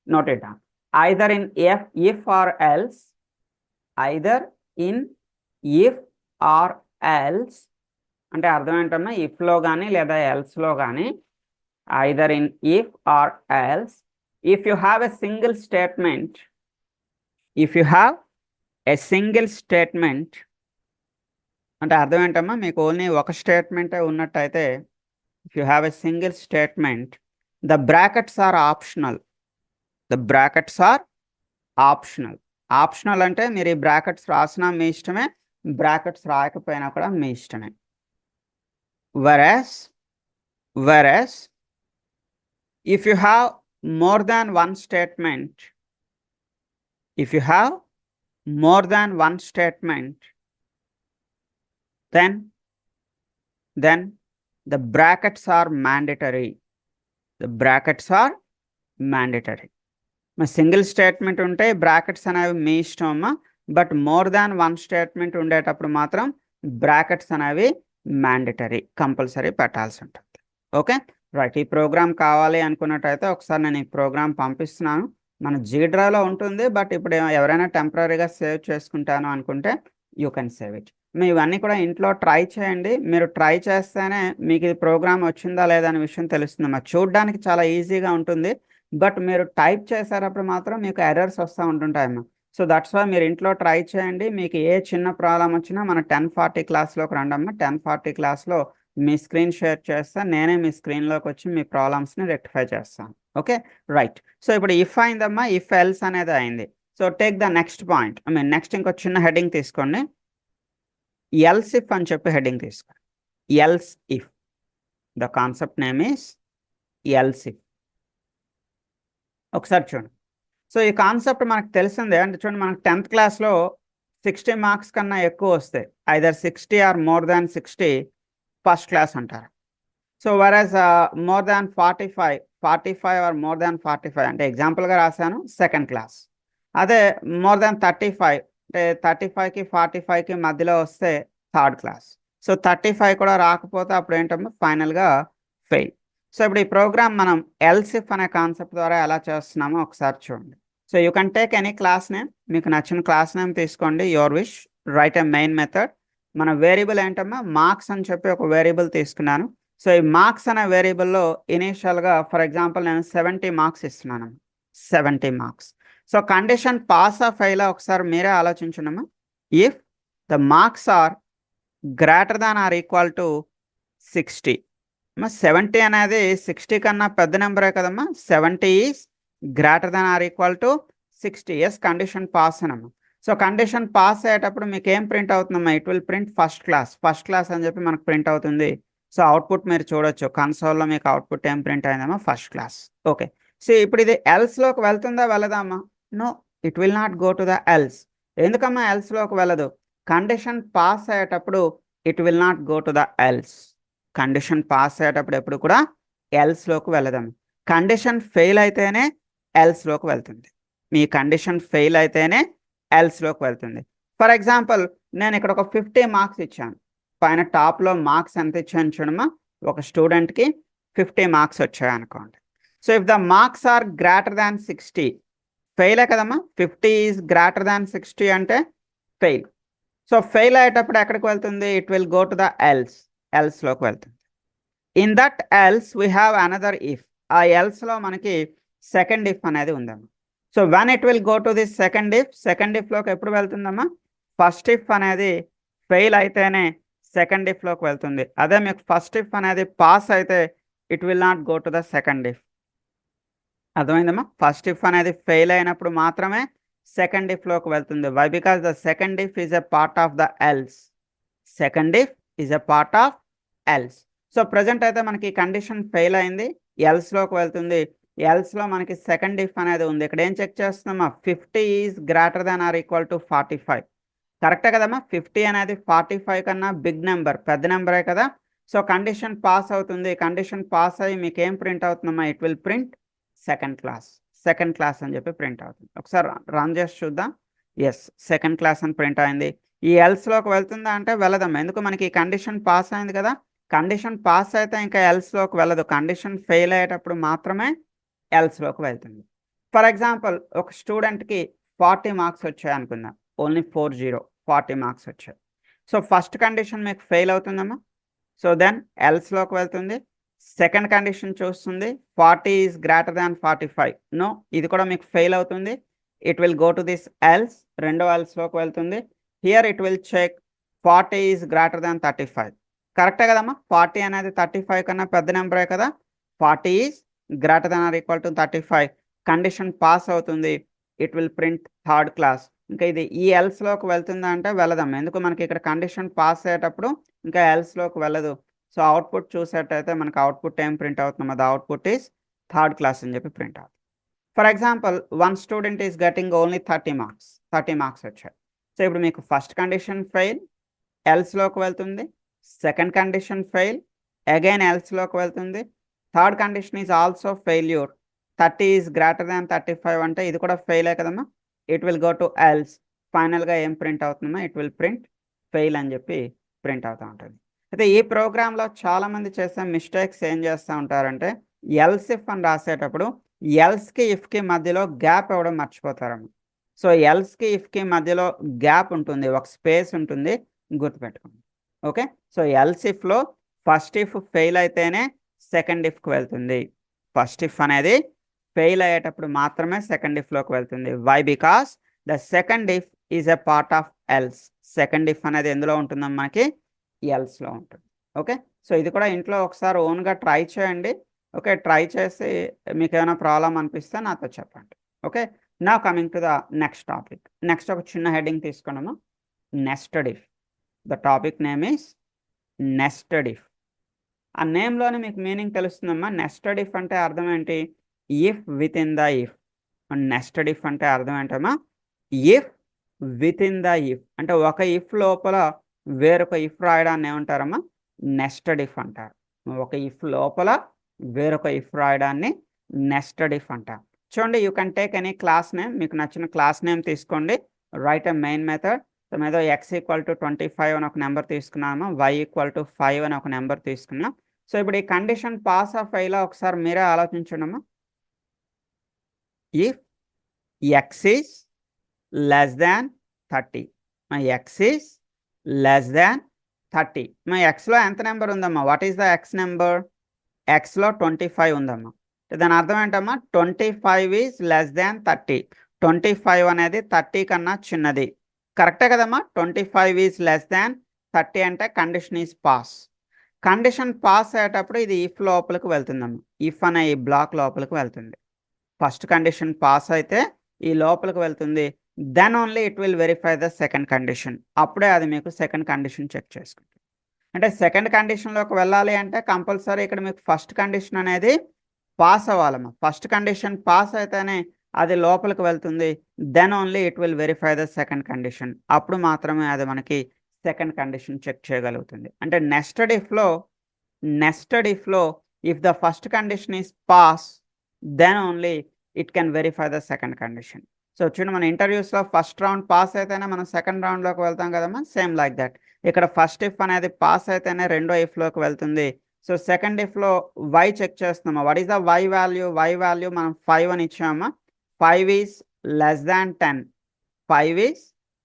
note it down. Either in if or else, అంటే అర్థం ఏంటమ్మా, ఇఫ్లో కానీ లేదా ఎల్స్లో కానీ, either in if or else. If you have a single statement, అంటే అర్థం ఏంటమ్మా, మీకు ఓన్లీ ఒక స్టేట్మెంటే ఉన్నట్టయితే, if you have a single statement, the brackets are optional అంటే మీరు ఈ బ్రాకెట్స్ రాసినా మీ ఇష్టమే, బ్రాకెట్స్ రాయకపోయినా కూడా మీ ఇష్టమే. whereas if you have more than one statement, then the brackets are mandatory. The brackets are mandatory. మరి సింగిల్ స్టేట్మెంట్ ఉంటే brackets అనేవి మీ ఇష్టం అమ్మా, but more than one statement ఉండేటప్పుడు మాత్రం బ్రాకెట్స్ అనేవి మ్యాండేటరీ, కంపల్సరీ పెట్టాల్సి ఉంటుంది. Okay right. ఈ ప్రోగ్రామ్ కావాలి అనుకున్నట్టయితే ఒకసారి నేను ఈ ప్రోగ్రామ్ పంపిస్తున్నాను. మన జీడ్రాలో ఉంటుంది, బట్ ఇప్పుడు ఎవరైనా టెంపరీగా సేవ్ చేసుకుంటాను అనుకుంటే యూ కెన్ సేవ్ ఇట్. మీ ఇవన్నీ కూడా ఇంట్లో ట్రై చేయండి. మీరు ట్రై చేస్తేనే మీకు ఈ ప్రోగ్రామ్ వచ్చిందా లేదా అనే విషయం తెలుస్తుందమ్మా. చూడడానికి చాలా ఈజీగా ఉంటుంది, బట్ మీరు టైప్ చేసేటప్పుడు మాత్రం మీకు ఎర్రర్స్ వస్తూ ఉంటుంటాయమ్మా. సో దట్స్ వై మీరు ఇంట్లో ట్రై చేయండి. మీకు ఏ చిన్న ప్రాబ్లం వచ్చినా మన 1040 క్లాస్లోకి రండమ్మా. 1040 క్లాస్లో మీ స్క్రీన్ షేర్ చేస్తా, నేనే మీ స్క్రీన్లోకి వచ్చి మీ ప్రాబ్లమ్స్ని రెక్టిఫై చేస్తాను. Okay right. సో ఇప్పుడు ఇఫ్ అయిందమ్మా, ఇఫ్ ఎల్స్ అనేది అయింది. So take the next point. Next ఇంకో చిన్న హెడ్డింగ్ తీసుకోండి. ఎల్స్ ఇఫ్ అని చెప్పి హెడ్డింగ్ తీసుకోండి. Else if. The concept name is else if. ఒకసారి చూడండి. సో ఈ కాన్సెప్ట్ మనకు తెలిసిందే. అంటే చూడండి, మనకు 10th క్లాస్లో 60 మార్క్స్ కన్నా ఎక్కువ వస్తాయి. Either 60 or more than 60 first class అంటారు. So whereas more than 45 or more than 45 అంటే ఎగ్జాంపుల్గా రాశాను సెకండ్ క్లాస్. అదే మోర్ దాన్ 35 అంటే 35కి 45కి మధ్యలో వస్తే థర్డ్ క్లాస్. సో 35 కూడా రాకపోతే అప్పుడు ఏంటంటే ఫైనల్గా ఫెయిల్. సో ఇప్పుడు ఈ ప్రోగ్రామ్ మనం ఎల్స్ ఇఫ్ అనే కాన్సెప్ట్ ద్వారా ఎలా చేస్తున్నామో ఒకసారి చూడండి. So you can take any class name. మీకు నచ్చిన క్లాస్ నేమ్ తీసుకోండి, your wish. Right a main method. మన వేరియబుల్ ఏంటమ్మా, మార్క్స్ అని చెప్పి ఒక వేరియబుల్ తీసుకున్నాను. సో ఈ మార్క్స్ అనే వేరియబుల్లో ఇనీషియల్గా ఫర్ ఎగ్జాంపుల్ నేను 70 మార్క్స్ ఇస్తున్నాను. 70 మార్క్స్. సో కండిషన్ పాస్ ఆ ఫెయిల్ ఒకసారి మీరే ఆలోచించండమ్మా. If the marks are greater than or equal to 60. 70 అనేది 60 కన్నా పెద్ద నెంబరే కదమ్మా. 70 is greater than or equal to 60. Yes, condition pass అనమ్మా. సో కండిషన్ పాస్ అయ్యేటప్పుడు మీకు ఏం ప్రింట్ అవుతుందమ్మా, it will print first class. First class అని చెప్పి మనకు ప్రింట్ అవుతుంది. సో అవుట్పుట్ మీరు చూడొచ్చు కన్సోల్లో, మీకు అవుట్పుట్ ఏం ప్రింట్ అయిందమ్మా, ఫస్ట్ క్లాస్. ఓకే. సో ఇప్పుడు ఇది ఎల్స్లోకి వెళ్తుందా వెళ్ళదా అమ్మా? No, it will not go to the else. ఎందుకమ్మా ఎల్స్లోకి వెళ్ళదు? కండిషన్ పాస్ అయ్యేటప్పుడు it will not go to the else. Condition pass అయ్యేటప్పుడు ఎప్పుడు కూడా ఎల్స్లోకి వెళ్ళదాం. కండిషన్ ఫెయిల్ అయితేనే ఎల్స్లోకి వెళ్తుంది. మీ కండిషన్ ఫెయిల్ అయితేనే ఎల్స్లోకి వెళ్తుంది. ఫర్ ఎగ్జాంపుల్ నేను ఇక్కడ ఒక 50 మార్క్స్ ఇచ్చాను. పైన టాప్లో మార్క్స్ ఎంత ఇచ్చాను చూడమ్మా, ఒక స్టూడెంట్కి 50 మార్క్స్ వచ్చాయి అనుకోండి. So if the marks are greater than 60, ఫెయిలే కదమ్మా. 50 ఈజ్ గ్రేటర్ దాన్ 60 అంటే ఫెయిల్. సో ఫెయిల్ అయ్యేటప్పుడు ఎక్కడికి వెళ్తుంది? It will go to the else. ఎల్స్లోకి వెళ్తుంది. In that else we have another if. ఆ ఎల్స్లో మనకి సెకండ్ ఇఫ్ అనేది ఉందమ్మా. So when it will go to this second if. Second ఇఫ్లోకి ఎప్పుడు వెళ్తుందమ్మా? ఫస్ట్ ఇఫ్ అనేది ఫెయిల్ అయితేనే సెకండ్ ఇఫ్లోకి వెళ్తుంది. అదే మీకు ఫస్ట్ ఇఫ్ అనేది పాస్ అయితే it will not go to the second if. అర్థమైందమ్మా? ఫస్ట్ ఇఫ్ అనేది ఫెయిల్ అయినప్పుడు మాత్రమే సెకండ్ ఇఫ్లోకి వెళ్తుంది. Why? Because the second if is a part of the else. Second if is a part of else. So present అయితే మనకి condition fail అయింది, ఎల్స్లోకి వెళ్తుంది. ఎల్స్లో మనకి సెకండ్ ఇఫ్ అనేది ఉంది. ఇక్కడ ఏం చెక్ చేస్తున్నామా? 50 is greater than or equal to 45. కరెక్టే కదమ్మా? 50 అనేది 45 కన్నా బిగ్ నెంబర్, పెద్ద నెంబరే కదా. సో కండిషన్ పాస్ అవుతుంది. కండిషన్ పాస్ అయ్యి మీకు ఏం ప్రింట్ అవుతుందమ్మా? It will print second class. Second class అని చెప్పి ప్రింట్ అవుతుంది. ఒకసారి రన్ చేసి చూద్దాం. ఎస్, సెకండ్ క్లాస్ అని ప్రింట్ అయింది. ఈ ఎల్స్లోకి వెళ్తుందా అంటే వెళ్ళదమ్మా. ఎందుకు? మనకి ఈ కండిషన్ పాస్ అయింది కదా. కండిషన్ పాస్ అయితే ఇంకా ఎల్స్లోకి వెళ్ళదు. కండిషన్ ఫెయిల్ అయ్యేటప్పుడు మాత్రమే ఎల్స్లోకి వెళ్తుంది. ఫర్ ఎగ్జాంపుల్ ఒక స్టూడెంట్కి 40 మార్క్స్ వచ్చాయి అనుకుందాం. ఓన్లీ 40 మార్క్స్ వచ్చాయి. సో ఫస్ట్ కండిషన్ మీకు ఫెయిల్ అవుతుందమ్మా. సో దెన్ ఎల్స్లోకి వెళ్తుంది. సెకండ్ కండిషన్ చూస్తుంది, 40 ఈజ్ గ్రేటర్ దాన్ 45. నో, ఇది కూడా మీకు ఫెయిల్ అవుతుంది. It will go to this else. రెండో ఎల్స్లోకి వెళ్తుంది. Here it will check 40 is greater than 35. కరెక్టే కదమ్మా? 40 అనేది 35 కన్నా పెద్ద నెంబరే కదా. 40 is greater than or equal to 35. Condition pass అవుతుంది. It will print third class. ఇంకా ఇది ఈ ఎల్స్లోకి వెళ్తుందా అంటే వెళ్ళదమ్మా. ఎందుకు? మనకి ఇక్కడ కండిషన్ పాస్ అయ్యేటప్పుడు ఇంకా ఎల్స్లోకి వెళ్ళదు. సో అవుట్పుట్ చూసేటైతే మనకు అవుట్పుట్ ఏం ప్రింట్ అవుతుంది? అది అవుట్పుట్ ఈజ్ థర్డ్ క్లాస్ అని చెప్పి ప్రింట్ అవుతుంది. For example one student is getting only 30 marks. 30 marks వచ్చాయి. సో ఇప్పుడు మీకు ఫస్ట్ కండిషన్ ఫెయిల్, ఎల్స్లోకి వెళ్తుంది. సెకండ్ కండిషన్ ఫెయిల్, అగైన్ ఎల్స్లోకి వెళ్తుంది. Third condition is also failure. 30 is greater than 35 అంటే ఇది కూడా ఫెయిలే కదమ్మా. It will go to else. ఫైనల్గా ఏం ప్రింట్ అవుతుందమ్మా, ఇట్ విల్ ప్రింట్ ఫెయిల్ అని చెప్పి ప్రింట్ అవుతూ ఉంటుంది. అయితే ఈ ప్రోగ్రాంలో చాలామంది చేసే మిస్టేక్స్ ఏం చేస్తూ ఉంటారంటే ఎల్స్ ఇఫ్ అని రాసేటప్పుడు ఎల్స్కి ఇఫ్కి మధ్యలో గ్యాప్ ఇవ్వడం మర్చిపోతారమ్మ. సో ఎల్స్కి ఇఫ్కి మధ్యలో గ్యాప్ ఉంటుంది, ఒక స్పేస్ ఉంటుంది, గుర్తుపెట్టుకోండి. ఓకే, సో ఎల్స్ ఇఫ్లో ఫస్ట్ ఇఫ్ ఫెయిల్ అయితేనే సెకండ్ ఇఫ్కి వెళ్తుంది. ఫస్ట్ ఇఫ్ అనేది ఫెయిల్ అయ్యేటప్పుడు మాత్రమే సెకండ్ ఇఫ్లోకి వెళ్తుంది. Why? Because the second if is a part of else. Second if అనేది ఎందులో ఉంటుందమ్మా, మనకి ఎల్స్లో ఉంటుంది. ఓకే, సో ఇది కూడా ఇంట్లో ఒకసారి ఓన్గా ట్రై చేయండి. ఓకే, ట్రై చేసి మీకు ఏమైనా ప్రాబ్లం అనిపిస్తే నాతో చెప్పండి. ఓకే, నా coming to the next topic. Next ఒక చిన్న హెడ్డింగ్ తీసుకున్నాము, nested if. The topic name is nested if. ఆ నేమ్లోనే మీకు మీనింగ్ తెలుస్తుందమ్మా. నెస్టెడ్ ఇఫ్ అంటే అర్థం ఏంటి? If with in the if. Nested if అంటే అర్థం ఏంటమ్మా? If with in the if అంటే ఒక ఇఫ్ లోపల వేరొక ఇఫ్ రాయడాన్ని ఏమంటారమ్మా? నెస్టెడ్ ఇఫ్ అంటారు. ఒక ఇఫ్ లోపల వేరొక ఇఫ్ రాయడాన్ని నెస్టెడ్ ఇఫ్ అంటారు. చూడండి, you can take any class name. మీకు నచ్చిన క్లాస్ నేమ్ తీసుకోండి. Right a main method. So ఏదో ఎక్స్ ఈక్వల్ టు 25 అని ఒక నెంబర్ తీసుకున్నాము, వై ఈక్వల్ టు 5 అని ఒక నెంబర్ తీసుకున్నాం. సో ఇప్పుడు ఈ కండిషన్ పాస్ ఆఫ్ అయ్యేలా ఒకసారి మీరే ఆలోచించండమ్మా. If x is less than 30, my x is less than 30. My ఎక్స్లో ఎంత నెంబర్ ఉందమ్మా? What is the x number? ఎక్స్లో 25 ఉందమ్మా. దాని అర్థం ఏంటమ్మా? 25 ఈజ్ లెస్ దాన్ 30. 25 అనేది 30 కన్నా చిన్నది. కరెక్టే కదమ్మా? 25 ఈజ్ లెస్ దాన్ 30 అంటే condition is pass. Condition pass అయ్యేటప్పుడు ఇది ఇఫ్ లోపలికి వెళ్తుందమ్మా. ఇఫ్ అనే ఈ బ్లాక్ లోపలికి వెళ్తుంది. ఫస్ట్ కండిషన్ పాస్ అయితే ఈ లోపలికి వెళ్తుంది. Then only it will verify the second condition. అప్పుడే అది మీకు సెకండ్ కండిషన్ చెక్ చేసుకుంటుంది. అంటే సెకండ్ కండిషన్లోకి వెళ్ళాలి అంటే కంపల్సరీ ఇక్కడ మీకు ఫస్ట్ కండిషన్ అనేది పాస్ అవ్వాలమ్మా. ఫస్ట్ కండిషన్ పాస్ అయితేనే అది లోపలికి వెళ్తుంది. Then only it will verify the second condition. అప్పుడు మాత్రమే అది మనకి సెకండ్ కండిషన్ చెక్ చేయగలుగుతుంది. అంటే నెస్టెడ్ ఇఫ్లో if the first condition is pass then only it can verify the second condition. So చూడండి, మన ఇంటర్వ్యూస్లో ఫస్ట్ రౌండ్ పాస్ అయితేనే మనం సెకండ్ రౌండ్లోకి వెళ్తాం కదమ్మా. సేమ్ లైక్ దట్ ఇక్కడ ఫస్ట్ ఇఫ్ అనేది పాస్ అయితేనే రెండో ఇఫ్లోకి వెళ్తుంది. సో సెకండ్ ఇఫ్లో వై చెక్ చేస్తున్నామా? What is the y value? Y value మనం 5 అని ఇచ్చామా. 5 is less than 10. 5 is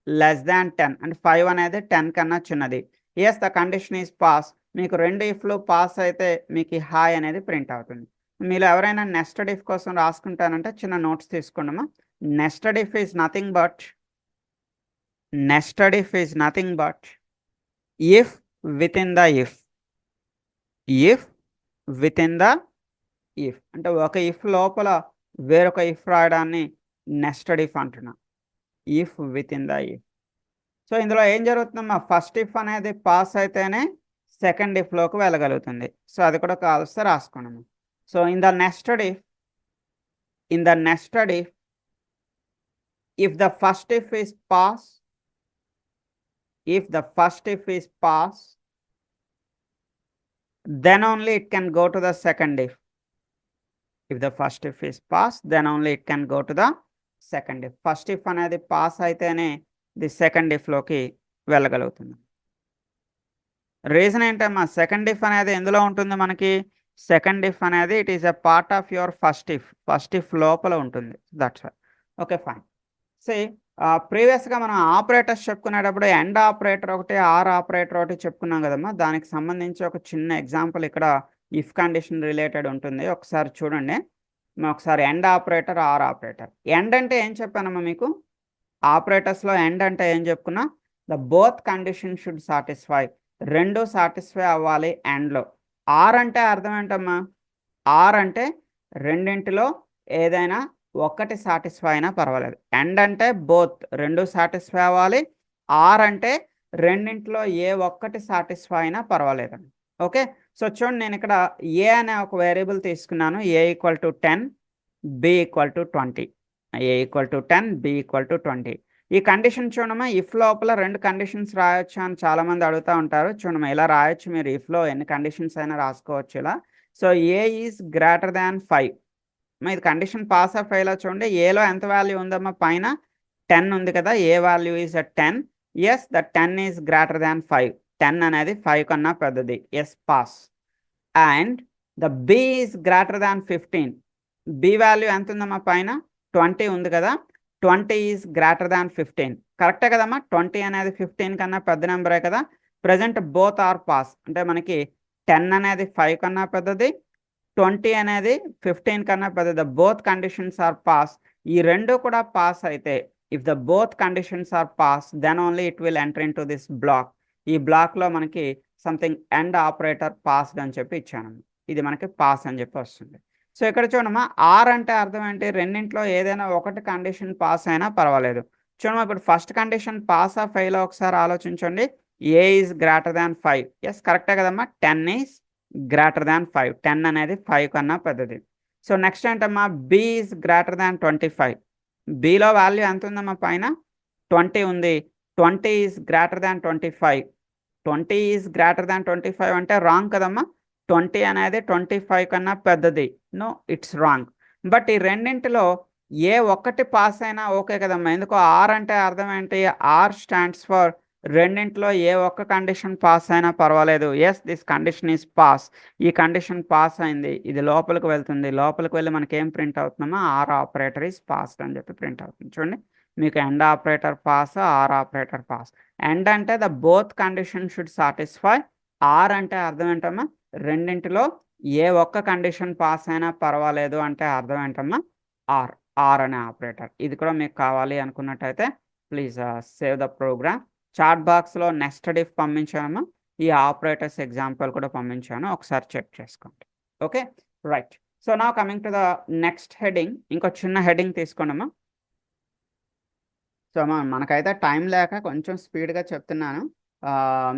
less than 10 అంటే 5 అనేది 10 కన్నా చిన్నది. Yes, the condition is pass. మీకు రెండు ఇఫ్లు పాస్ అయితే మీకు హాయ్ అనేది ప్రింట్ అవుతుంది. మీరు ఎవరైనా నెస్టెడ్ ఇఫ్ కోసం రాసుకుంటానంటే చిన్న నోట్స్ తీసుకోండమ్మా. Nested if is nothing but if within the if. if within the if అంటే ఒక ఇఫ్ లోపల వేరొక ఇఫ్ రాయడాన్ని నెస్టెడ్ ఇఫ్ అంటున్నా. If with in the if. So ఇందులో ఏం జరుగుతుందమ్మా? ఫస్ట్ ఇఫ్ అనేది పాస్ అయితేనే సెకండ్ ఇఫ్లోకి వెళ్ళగలుగుతుంది. సో అది కూడా కావలిస్తే రాసుకోండి. So in the nested if if the first if is pass, then only it can go to the second if. If the first if is pass, then only it can go to the second if. First if అనేది pass అయితేనే the second if లోకి వెళ్ళగలుగుతుంది. Reason ఏంటమ్మా? Second if అనేది ఎందులో ఉంటుంది మనకి? Second if అనేది it is a part of your first if లోపల ఉంటుంది. That's why. Okay, fine. Say ప్రీవియస్గా మనం ఆపరేటర్స్ చెప్పుకునేటప్పుడు ఎండ్ ఆపరేటర్ ఒకటి, ఆర్ ఆపరేటర్ ఒకటి చెప్పుకున్నాం కదమ్మా. దానికి సంబంధించి ఒక చిన్న ఎగ్జాంపుల్ ఇక్కడ ఇఫ్ కండిషన్ రిలేటెడ్ ఉంటుంది. ఒకసారి చూడండి. ఒకసారి and operator, or operator. And అంటే ఏం చెప్పానమ్మా మీకు? ఆపరేటర్స్లో ఎండ్ అంటే ఏం చెప్పుకున్నా? The both condition should satisfy. రెండు సాటిస్ఫై అవ్వాలి ఎండ్లో. ఆర్ అంటే అర్థం ఏంటమ్మా? ఆర్ అంటే రెండింటిలో ఏదైనా ఒక్కటి సాటిస్ఫై అయినా పర్వాలేదు. ఎండ్ అంటే బోత్, రెండు సాటిస్ఫై అవ్వాలి. ఆర్ అంటే రెండింటిలో ఏ ఒక్కటి సాటిస్ఫై అయినా పర్వాలేదండి. ఓకే, సో చూడండి, నేను ఇక్కడ ఏ అనే ఒక వేరియబుల్ తీసుకున్నాను. A equal to 10, b equal to 20. A equal to 10, b equal to 20. ఈ కండిషన్ చూడమా, ఇఫ్ లోపల 2 కండిషన్స్ రాయొచ్చు అని చాలామంది అడుగుతూ ఉంటారు. చూడమా ఇలా రాయొచ్చు, మీరు ఇఫ్లో ఎన్ని కండిషన్స్ అయినా రాసుకోవచ్చు ఇలా. So A is greater than 5. ఇది కండిషన్ పాస్ ఆఫ్ ఫెయిల్ చూడండి, ఏలో ఎంత వాల్యూ ఉందమ్మా, పైన 10 ఉంది కదా, a value is 10. Yes the 10 is greater than 5. 10 అనేది 5 కన్నా పెద్దది. Yes pass. And the b is greater than 15. B value ఎంత ఉందమ్మా, పైన 20 ఉంది కదా, 20 ఈజ్ గ్రేటర్ దాన్ 15. కరెక్టే కదమ్మా, 20 అనేది 15 కన్నా పెద్ద నెంబరే కదా. ప్రజెంట్ బోత్ ఆర్ పాస్, అంటే మనకి 10 అనేది 5 కన్నా పెద్దది, 20 అనేది 15 కన్నా పెద్దది. Both conditions are pass. ఈ రెండు కూడా పాస్ అయితే, if the both conditions are pass, then only it will enter in to this block. ఈ బ్లాక్లో మనకి సంథింగ్ ఎండ్ ఆపరేటర్ పాస్డ్ అని చెప్పి ఇచ్చాను, ఇది మనకి పాస్ అని చెప్పి వస్తుంది. సో ఇక్కడ చూడమ్మా, ఆర్ అంటే అర్థం ఏంటి, రెండింటిలో ఏదైనా ఒకటి కండిషన్ పాస్ అయినా పర్వాలేదు. చూడమ్మా, ఇప్పుడు first condition pass of fail ఒకసారి ఆలోచించండి. ఏ ఈజ్ గ్రేటర్ దాన్ 5. ఎస్ కరెక్టే కదమ్మా, 10 ఈజ్ గ్రేటర్ దాన్ 5. 10 అనేది 5 కన్నా పెద్దది. సో నెక్స్ట్ ఏంటమ్మా, బి ఈజ్ గ్రేటర్ దాన్ 25. బిలో వాల్యూ ఎంత ఉందమ్మా, పైన 20 ఉంది, 20 is greater than 25. 20 is greater than 25 అంటే రాంగ్ కదమ్మా, 20 అనేది 25 కన్నా పెద్దది. No, it's wrong. బట్ ఈ రెండింటిలో ఏ ఒక్కటి పాస్ అయినా ఓకే కదమ్మా, ఎందుకో ఆర్ అంటే అర్థం ఏంటి, ఆర్ స్టాండ్స్ ఫర్ రెండింటిలో ఏ ఒక్క కండిషన్ పాస్ అయినా పర్వాలేదు. Yes this condition is pass. ఈ కండిషన్ పాస్ అయింది, ఇది లోపలికి వెళ్తుంది, లోపలికి వెళ్ళి మనకి ఏం ప్రింట్ అవుతుందమ్మా, ఆర్ ఆపరేటర్ ఈజ్ పాస్డ్ అని చెప్పి ప్రింట్ అవుతుంది. చూడండి, మీకు and operator pass, or operator pass. And అంటే the both condition should satisfy. Or అంటే అర్థం ఏంటమ్మా, రెండింటిలో ఏ ఒక్క కండిషన్ పాస్ అయినా పర్వాలేదు అంటే అర్థం ఏంటమ్మా, ఆర్. ఆర్ అనే ఆపరేటర్. ఇది కూడా మీకు కావాలి అనుకున్నట్టయితే please save the program. Chat బాక్స్లో నెస్టెడ్ ఇఫ్ పంపించానమ్మా, ఈ ఆపరేటర్స్ ఎగ్జాంపుల్ కూడా పంపించాను, ఒకసారి చెక్ చేసుకోండి. Okay right. సో నా coming to the next heading, ఇంకో చిన్న హెడింగ్ తీసుకోండమ్మా. సో మనకైతే టైం లేక కొంచెం స్పీడ్గా చెప్తున్నాను.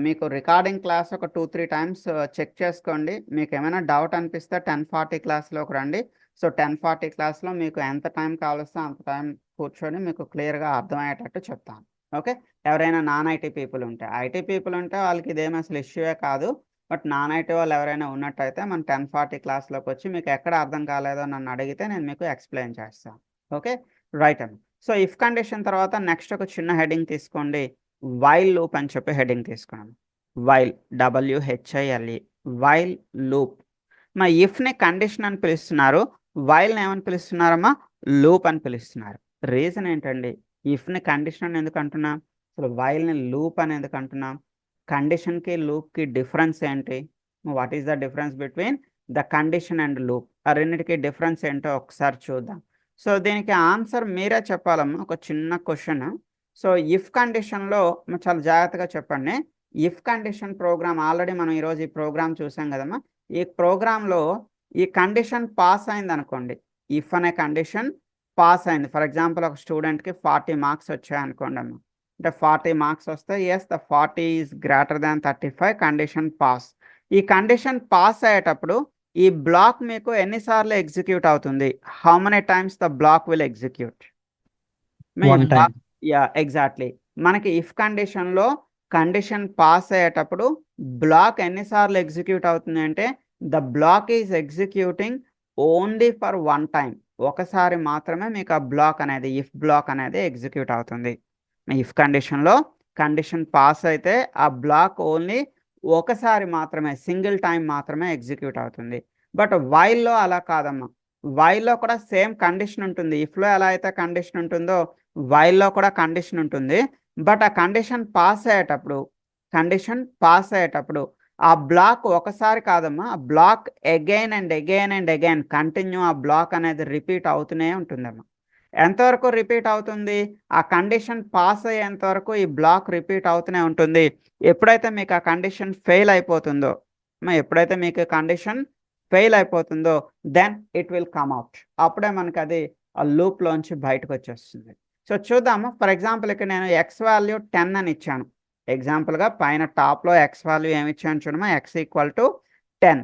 మీకు రికార్డింగ్ క్లాస్ ఒక 2-3 టైమ్స్ చెక్ చేసుకోండి. మీకు ఏమైనా డౌట్ అనిపిస్తే 10:40 క్లాస్లోకి రండి. సో 10:40 క్లాస్లో మీకు ఎంత టైం కావలిస్తే అంత టైం కూర్చొని మీకు క్లియర్గా అర్థమయ్యేటట్టు చెప్తాను. ఓకే, ఎవరైనా నాన్ ఐటీ పీపుల్ ఉంటే, ఐటీ పీపుల్ ఉంటే వాళ్ళకి ఇదేం అసలు ఇష్యూయే కాదు. బట్ నాన్ ఐటీ వాళ్ళు ఎవరైనా ఉన్నట్టయితే మన 10:40 క్లాస్లోకి వచ్చి మీకు ఎక్కడ అర్థం కాలేదో నన్ను అడిగితే నేను మీకు ఎక్స్ప్లెయిన్ చేస్తాను. ఓకే రైట్ అండి. సో ఇఫ్ కండిషన్ తర్వాత నెక్స్ట్ ఒక చిన్న హెడింగ్ తీసుకోండి, వైల్ లూప్ అని చెప్పి హెడింగ్ తీసుకున్నాను. While, WHILE, while loop. మా ఇఫ్ని కండిషన్ అని పిలుస్తున్నారు, వైల్ని ఏమని పిలుస్తున్నారమ్మా, లూప్ అని పిలుస్తున్నారు. రీజన్ ఏంటండి, ఇఫ్ని కండిషన్ అని ఎందుకు అంటున్నాం, అసలు వైల్ని లూప్ అని ఎందుకు అంటున్నాం, కండిషన్కి లూప్కి డిఫరెన్స్ ఏంటి, what is the difference between the condition and loop, ఆ రెండింటికి డిఫరెన్స్ ఏంటో ఒకసారి చూద్దాం. సో దీనికి ఆన్సర్ మీరే చెప్పాలమ్మా, ఒక చిన్న క్వశ్చన్. సో ఇఫ్ కండిషన్లో చాలా జాగ్రత్తగా చెప్పండి. ఇఫ్ కండిషన్ ప్రోగ్రామ్ ఆల్రెడీ మనం ఈరోజు ఈ ప్రోగ్రామ్ చూసాం కదమ్మా. ఈ ప్రోగ్రాంలో ఈ కండిషన్ పాస్ అయింది అనుకోండి, ఇఫ్ అనే కండిషన్ పాస్ అయింది. ఫర్ ఎగ్జాంపుల్ ఒక స్టూడెంట్కి 40 మార్క్స్ వచ్చాయి అనుకోండి అమ్మా, అంటే 40 మార్క్స్ వస్తే yes the 40 is greater than 35, condition pass. ఈ కండిషన్ పాస్ అయ్యేటప్పుడు ఈ బ్లాక్ మీకు ఎన్నిసార్లు ఎగ్జిక్యూట్ అవుతుంది, how many times the block will execute. Yeah exactly, మనకి ఇఫ్ కండిషన్లో కండిషన్ పాస్ అయ్యేటప్పుడు బ్లాక్ ఎన్నిసార్లు ఎగ్జిక్యూట్ అవుతుంది అంటే, the block is executing only for 1 time. ఒకసారి మాత్రమే మీకు ఆ బ్లాక్ అనేది, ఇఫ్ బ్లాక్ అనేది ఎగ్జిక్యూట్ అవుతుంది. ఇఫ్ కండిషన్లో కండిషన్ పాస్ అయితే ఆ బ్లాక్ ఓన్లీ ఒకసారి మాత్రమే, సింగిల్ టైం మాత్రమే ఎగ్జిక్యూట్ అవుతుంది. బట్ వైల్లో అలా కాదమ్మా, వైల్లో కూడా సేమ్ కండిషన్ ఉంటుంది. ఇఫ్లో ఎలా అయితే కండిషన్ ఉంటుందో వైల్లో కూడా కండిషన్ ఉంటుంది. బట్ ఆ కండిషన్ పాస్ అయ్యేటప్పుడు ఆ బ్లాక్ ఒకసారి కాదమ్మా, ఆ block again and again and again continue ఆ బ్లాక్ అనేది రిపీట్ అవుతూనే ఉంటుందమ్మా. ఎంతవరకు రిపీట్ అవుతుంది, ఆ కండిషన్ పాస్ అయ్యేంత వరకు ఈ బ్లాక్ రిపీట్ అవుతూనే ఉంటుంది. ఎప్పుడైతే మీకు ఆ కండిషన్ ఫెయిల్ అయిపోతుందో, then it will come out. అప్పుడే మనకి అది ఆ లూప్లోంచి బయటకు వచ్చేస్తుంది. సో చూద్దాము. ఫర్ ఎగ్జాంపుల్ ఇక్కడ నేను ఎక్స్ వాల్యూ 10 అని ఇచ్చాను. ఎగ్జాంపుల్గా పైన టాప్లో ఎక్స్ వాల్యూ ఏమి ఇచ్చాను చూడమా, x = 10.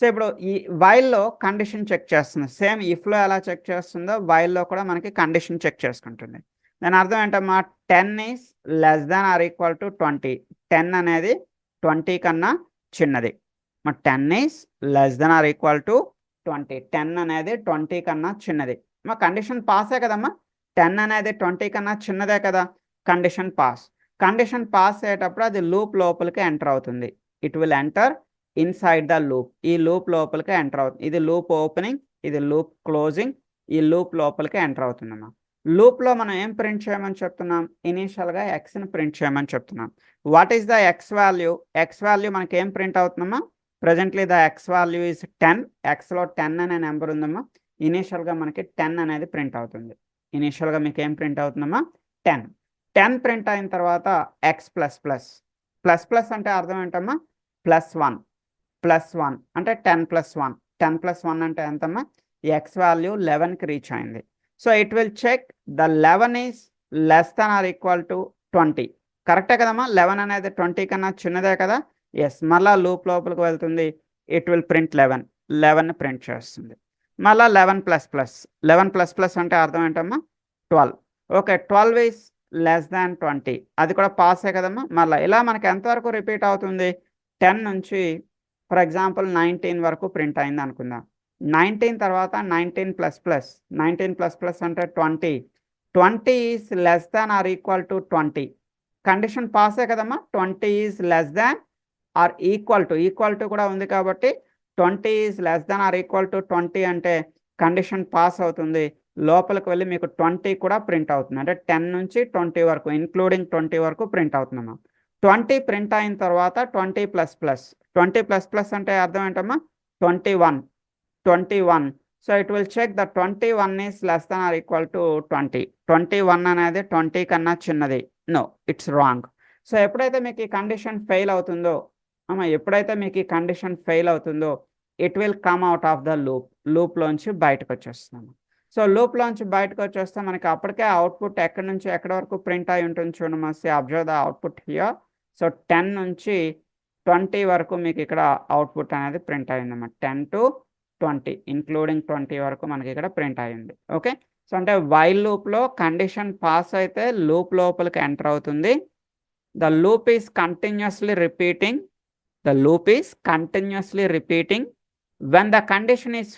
సో ఇప్పుడు ఈ వైల్లో కండిషన్ చెక్ చేస్తుంది. సేమ్ ఇఫ్లో ఎలా చెక్ చేస్తుందో వైల్లో కూడా మనకి కండిషన్ చెక్ చేసుకుంటుంది. దాని అర్థం ఏంటమ్మా 10 is less than or equal to 20. 10 అనేది 20 కన్నా చిన్నది. 10 is less than or equal to 20. 10 అనేది 20 కన్నా చిన్నది. మా కండిషన్ పాసే కదమ్మా. 10 అనేది 20 కన్నా చిన్నదే కదా, కండిషన్ పాస్. కండిషన్ పాస్ అయ్యేటప్పుడు అది లూప్ లోపలికి ఎంటర్ అవుతుంది. It will enter inside the loop. ఈ లూప్ లోపలికి ఎంటర్ అవుతుంది. ఇది లూప్ ఓపెనింగ్, ఇది లూప్ క్లోజింగ్. ఈ లూప్ లోపలికి ఎంటర్ అవుతుందమ్మా. లూప్లో మనం ఏం ప్రింట్ చేయమని చెప్తున్నాం? ఇనీషియల్గా ఎక్స్ని ప్రింట్ చేయమని చెప్తున్నాం. What is the x value? X value మనకి ఏం ప్రింట్ అవుతుందమ్మా? Presently the x value is 10. ఎక్స్లో 10 అనే నెంబర్ ఉందమ్మా. ఇనీషియల్గా మనకి 10 అనేది ప్రింట్ అవుతుంది. ఇనీషియల్గా మీకు ఏం ప్రింట్ అవుతుందమ్మా? 10. 10 ప్రింట్ అయిన తర్వాత X plus plus. Plus plus అంటే అర్థం ఏంటమ్మా? +1. +1 అంటే 10 + 1. 10 + 1 అంటే ఎంతమ్మా? ఎక్స్ వాల్యూ 11కి రీచ్ అయింది. So it will check the 11 is less than or equal to 20. కరెక్టే కదమ్మా? 11 అనేది 20 కన్నా చిన్నదే కదా. ఎస్. మళ్ళా లూప్ లోపలికి వెళ్తుంది. It will print 11. 11ని ప్రింట్ చేస్తుంది. మళ్ళీ 11 ++. 11 ++ అంటే అర్థం ఏంటమ్మా? 12. Okay, 12 is less than 20. అది కూడా పాసే కదమ్మా. మళ్ళీ ఇలా మనకి ఎంతవరకు రిపీట్ అవుతుంది? 10 నుంచి ఫర్ ఎగ్జాంపుల్ 19 వరకు ప్రింట్ అయింది అనుకుందాం. 19 తర్వాత 19++. 19++ అంటే 20. 20 is less than or equal to 20. Condition పాసే కదమ్మా. 20 is less than or equal to కూడా ఉంది కాబట్టి 20 is less than or equal to 20 అంటే కండిషన్ పాస్ అవుతుంది. లోపలికి వెళ్ళి మీకు 20 కూడా ప్రింట్ అవుతుంది. అంటే 10 నుంచి 20 వరకు ఇంక్లూడింగ్ 20 వరకు ప్రింట్ అవుతుందమ్మా. 20 ప్రింట్ అయిన తర్వాత 20++. 20++ అంటే అర్థం ఏంటమ్మా? 21. 21. So it will check the 21 is less than or equal to 20. 21 అనేది 20 కన్నా చిన్నది. No, it's wrong. సో ఎప్పుడైతే మీకు ఈ కండిషన్ ఫెయిల్ అవుతుందో ఎప్పుడైతే మీకు ఈ కండిషన్ ఫెయిల్ అవుతుందో it will come out of the లూప్లోంచి బయటకు వచ్చేస్తున్నాము. సో లూప్లోంచి బయటకు వచ్చేస్తే మనకి అప్పటికే అవుట్పుట్ ఎక్కడి నుంచి ఎక్కడి వరకు ప్రింట్ అయి ఉంటుంది చూడమ్మా. Observe the output here. So 10 నుంచి 20 వరకు మీకు ఇక్కడ అవుట్పుట్ అనేది ప్రింట్ అయిందన్నమాట. 10 to 20 ఇంక్లూడింగ్ 20 వరకు మనకి ఇక్కడ ప్రింట్ అయింది. ఓకే, సో అంటే వైల్ లూప్లో కండిషన్ పాస్ అయితే లూప్ లోపలికి ఎంటర్ అవుతుంది. The loop is continuously repeating. The loop is continuously repeating. When the condition is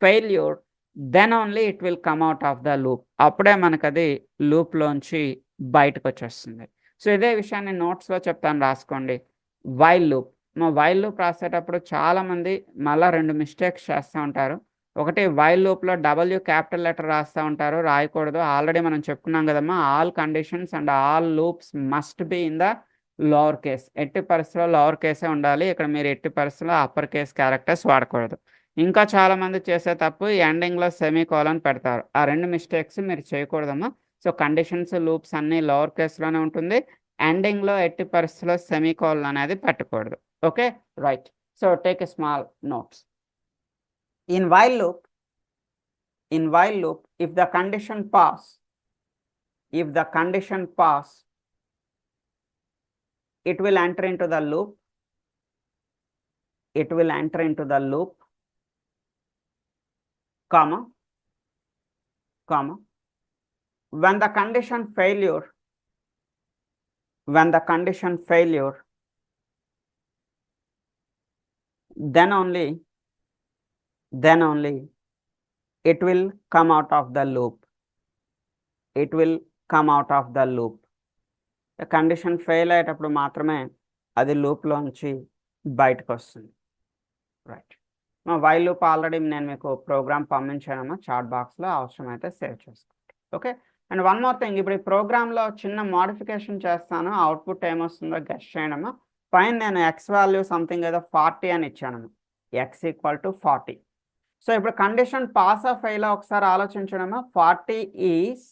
failure, then only it will come out of the loop. అప్పుడే మనకు అది లూప్లోంచి బయటకు వచ్చేస్తుంది. సో ఇదే విషయాన్ని నోట్స్లో చెప్తాను, రాసుకోండి. వైల్ లూప్ రాసేటప్పుడు చాలామంది మళ్ళీ 2 మిస్టేక్స్ చేస్తూ ఉంటారు. ఒకటి, వైల్ లూప్లో W క్యాపిటల్ లెటర్ రాస్తూ ఉంటారు, రాయకూడదు. ఆల్రెడీ మనం చెప్పుకున్నాం కదమ్మా, all conditions and all loops must be in the lower case. ఎట్టి పరిస్థితుల్లో లోవర్ కేసే ఉండాలి. ఇక్కడ మీరు ఎట్టి పరిస్థితుల్లో అప్పర్ కేస్ క్యారెక్టర్స్ వాడకూడదు. ఇంకా చాలామంది చేసే తప్పు ఎండింగ్లో సెమీకోలన్ పెడతారు. ఆ 2 మిస్టేక్స్ మీరు చేయకూడదమ్మా. సో కండిషన్స్ లూప్స్ అన్నీ లోవర్ కేస్లోనే ఉంటుంది. ఎండింగ్లో ఎట్టి పరిస్థితుల్లో సెమీకోలన్ అనేది పెట్టకూడదు. Okay, right. So take a small notes. In while loop, if the condition pass, it will enter into the loop. Comma. When the condition failure, then only it will come out of the loop. Condition fail అయ్యేటప్పుడు మాత్రమే అది లూప్లోంచి బయటకు వస్తుంది. Right. మా while loop already నేను మీకు programme పంపించానమ్మా chat బాక్స్లో, అవసరమైతే సేవ్ చేసుకోండి. Okay, and one more thing, ఇప్పుడు ఈ ప్రోగ్రాంలో చిన్న మోడిఫికేషన్ చేస్తాను. అవుట్పుట్ ఏమొస్తుందో గెస్ చేయండమ్మా. పైన నేను ఎక్స్ వాల్యూ సంథింగ్ ఏదో 40 అని ఇచ్చానమ్మా. X equal to 40. సో ఇప్పుడు కండిషన్ పాస్ ఆఫ్ ఫెయిల్ ఒకసారి ఆలోచించడమ్మా. 40 is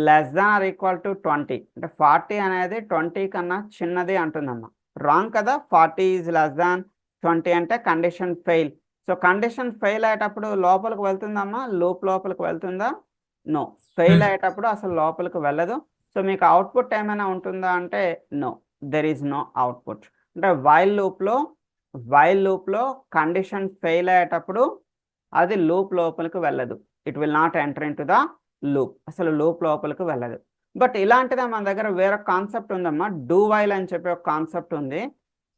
less than or equal to 20. అంటే 40 అనేది 20 కన్నా చిన్నది అంటుందమ్మా. రాంగ్ కదా. 40 ఈజ్ లెస్ దాన్ 20 అంటే condition fail. So condition fail అయ్యేటప్పుడు లోపలికి వెళ్తుందమ్మా, లూప్ లోపలికి వెళ్తుందా? నో. ఫెయిల్ అయ్యేటప్పుడు అసలు లోపలికి వెళ్ళదు. సో మీకు అవుట్పుట్ ఏమైనా ఉంటుందా అంటే no, there is no output. అంటే వైల్ లూప్లో కండిషన్ ఫెయిల్ అయ్యేటప్పుడు అది లూప్ లోపలికి వెళ్ళదు. It will not enter in to the loop, అసలు లూప్ లోపలికి వెళ్ళదు. బట్ ఇలాంటిదే మన దగ్గర వేరే కాన్సెప్ట్ ఉందమ్మా, డూ వైల్ అని చెప్పి ఒక కాన్సెప్ట్ ఉంది.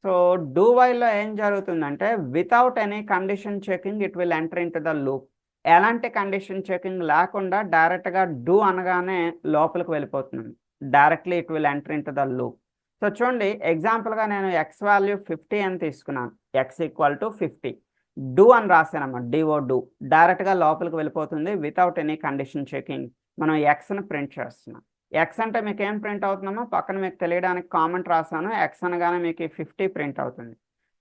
సో డూ వైల్లో ఏం జరుగుతుందంటే without any condition checking it will enter in to the loop. ఎలాంటి కండిషన్ చెకింగ్ లేకుండా డైరెక్ట్గా డూ అనగానే లోపలికి వెళ్ళిపోతుంది, directly it will enter in to the loop. So చూడండి ఎగ్జాంపుల్గా నేను ఎక్స్ వాల్యూ 50 అని తీసుకున్నాను, ఎక్స్ ఈక్వల్ టు 50, డూ అని రాసానమ్మా, డిఓ డూ, డైరెక్ట్గా లోపలికి వెళ్ళిపోతుంది వితౌట్ ఎనీ కండిషన్ చెకింగ్. మనం ఎక్స్ని ప్రింట్ చేస్తున్నాం. ఎక్స్ అంటే మీకు ఏం ప్రింట్ అవుతుందమ్మా, పక్కన మీకు తెలియడానికి కామెంట్ రాసాను, ఎక్స్ అనగానే మీకు 50 ప్రింట్ అవుతుంది.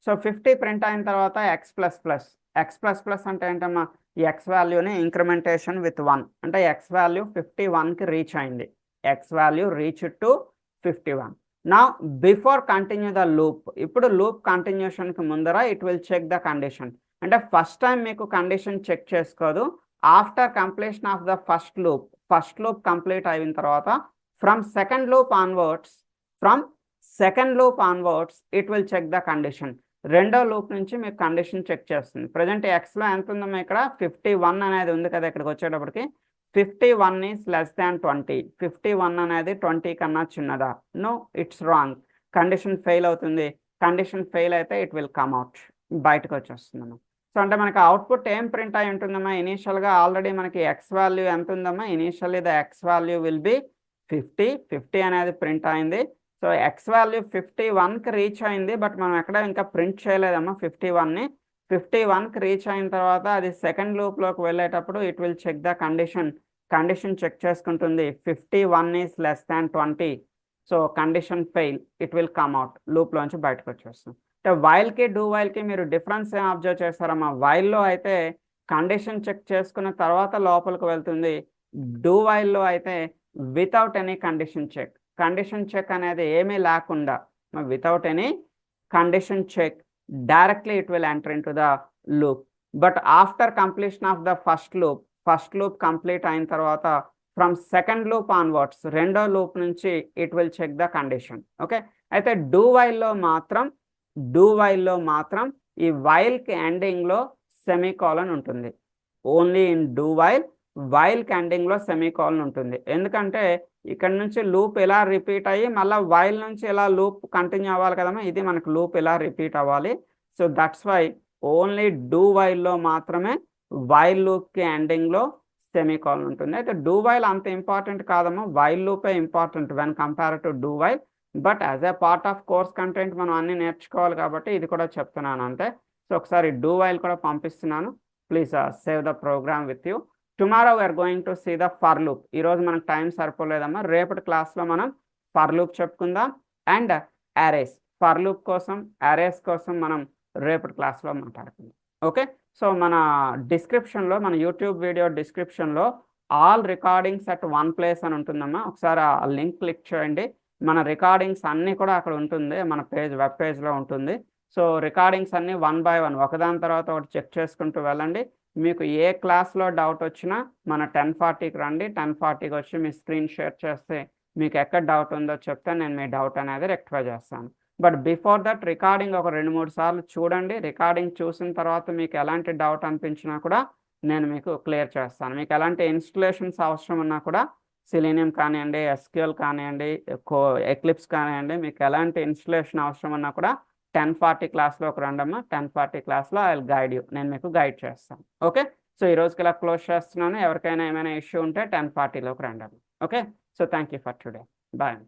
సో 50 ప్రింట్ అయిన తర్వాత ఎక్స్ ప్లస్ ప్లస్ అంటే ఏంటమ్మా, ఈ ఎక్స్ వాల్యూని ఇంక్రిమెంటేషన్ విత్ 1 అంటే ఎక్స్ వాల్యూ 51కి రీచ్ అయింది, ఎక్స్ వాల్యూ రీచ్ టు 51. నా బిఫోర్ కంటిన్యూ ద లూప్, ఇప్పుడు లూప్ కంటిన్యూషన్కి ముందర it will check the condition. అంటే ఫస్ట్ టైం మీకు కండిషన్ చెక్ చేసుకోదు, after completion of the first loop complete అయిన తర్వాత from second loop onwards it will check the condition. రెండో లూప్ నుంచి మీకు కండిషన్ చెక్ చేస్తుంది. ప్రజెంట్ ఎక్స్లో ఎంత ఉందమ్మా, ఇక్కడ 51 అనేది ఉంది కదా, ఇక్కడికి వచ్చేటప్పటికి 51 ఈజ్ లెస్ దాన్ 20, 51 అనేది 20 కన్నా చిన్నదా? No, it's wrong, condition fail అవుతుంది. కండిషన్ ఫెయిల్ అయితే ఇట్ విల్ కమ్ అవుట్, బయటకు వచ్చేస్తుందమ్మా. సో అంటే మనకి అవుట్పుట్ ఏం ప్రింట్ అయి ఉంటుందమ్మా, ఇనీషియల్గా ఆల్రెడీ మనకి ఎక్స్ వాల్యూ ఎంత ఉందమ్మా, initially the x value will be 50 అనేది ప్రింట్ అయింది. సో ఎక్స్ వాల్యూ 51కి రీచ్ అయింది, బట్ మనం ఎక్కడ ఇంకా ప్రింట్ చేయలేదమ్మా 51ని. 51కి రీచ్ అయిన తర్వాత అది సెకండ్ లూప్లోకి వెళ్ళేటప్పుడు it will check the condition check చేసుకుంటుంది, 51 is less than 20. So condition fail, it will come out, లూప్లోంచి బయటకు వచ్చేస్తుంది. అంటే వైల్కి డూ వైల్కి మీరు డిఫరెన్స్ ఏం అబ్జర్వ్ చేస్తారమ్మా, వైల్లో అయితే కండిషన్ చెక్ చేసుకున్న తర్వాత లోపలికి వెళ్తుంది, డూ వైల్లో అయితే వితౌట్ ఎనీ కండిషన్ చెక్ అనేది ఏమీ లేకుండా, without any condition check directly it will enter in to the loop. But after completion of the first loop complete అయిన తర్వాత ఫ్రమ్ సెకండ్ లూప్ ఆన్వర్డ్స్, రెండో లూప్ నుంచి it will check the condition. Okay, అయితే do వైల్లో మాత్రం ఈ వైల్కి ఎండింగ్లో semicolon ఉంటుంది. ఓన్లీ ఇన్ డూ వైల్కి ఎండింగ్లో సెమీకోలన్ ఉంటుంది. ఎందుకంటే ఇక్కడ నుంచి లూప్ ఇలా రిపీట్ అయ్యి మళ్ళీ వైల్ నుంచి ఇలా లూప్ కంటిన్యూ అవ్వాలి కదమ్మా, ఇది మనకు లూప్ ఇలా రిపీట్ అవ్వాలి. So that's why only do వైల్లో మాత్రమే వైల్ లూప్కి ఎండింగ్లో సెమీకోలన్ ఉంటుంది. అయితే డూ వైల్ అంత ఇంపార్టెంట్ కాదమ్మా, వైల్ లూపే important when compare to do while. But as a part of course content మనం అన్ని నేర్చుకోవాలి కాబట్టి ఇది కూడా చెప్తున్నాను అంతే. సో ఒకసారి డూ వైల్ కూడా పంపిస్తున్నాను, please save the program with you. Tomorrow we're going to see the for loop. ఈరోజు మనకు టైం సరిపోలేదమ్మా, రేపటి క్లాస్లో మనం ఫర్ లూప్ చెప్పుకుందాం అండ్ అరేస్. ఫర్ లూప్ కోసం అరేస్ కోసం మనం రేపటి క్లాస్లో మాట్లాడుకుందాం. ఓకే, సో మన డిస్క్రిప్షన్లో, మన యూట్యూబ్ వీడియో డిస్క్రిప్షన్లో all recordings at one place అని ఉంటుందమ్మా, ఒకసారి ఆ లింక్ క్లిక్ చేయండి. మన రికార్డింగ్స్ అన్నీ కూడా అక్కడ ఉంటుంది, మన వెబ్ పేజ్లో ఉంటుంది. సో రికార్డింగ్స్ అన్నీ 1 by 1 ఒకదాని తర్వాత ఒకటి చెక్ చేసుకుంటూ వెళ్ళండి. మీకు ఏ క్లాస్లో డౌట్ వచ్చినా మన 10:40కి రండి, 10:40కి వచ్చి మీ స్క్రీన్ షేర్ చేస్తే మీకు ఎక్కడ డౌట్ ఉందో చెప్తే నేను మీ డౌట్ అనేది రెక్టిఫై చేస్తాను. బట్ బిఫోర్ దట్ రికార్డింగ్ ఒక 2-3 సార్లు చూడండి. రికార్డింగ్ చూసిన తర్వాత మీకు ఎలాంటి డౌట్ అనిపించినా కూడా నేను మీకు క్లియర్ చేస్తాను. మీకు ఎలాంటి ఇన్స్టలేషన్స్ అవసరం ఉన్నా కూడా సెలీనియం కానివ్వండి, SQL కానివ్వండి, ఎక్లిప్స్ కానివ్వండి, మీకు ఎలాంటి ఇన్స్టలేషన్ అవసరం ఉన్నా కూడా 10:40 క్లాస్లోకి రండమ్మా. 10:40 క్లాస్లో ఐ విల్ గైడ్ యూ, నేను మీకు గైడ్ చేస్తాను. ఓకే, సో ఈ రోజుకి ఇలా క్లోజ్ చేస్తున్నాను. ఎవరికైనా ఏమైనా ఇష్యూ ఉంటే 10:40లోకి రండమ్మా. Okay, so thank you for today, bye.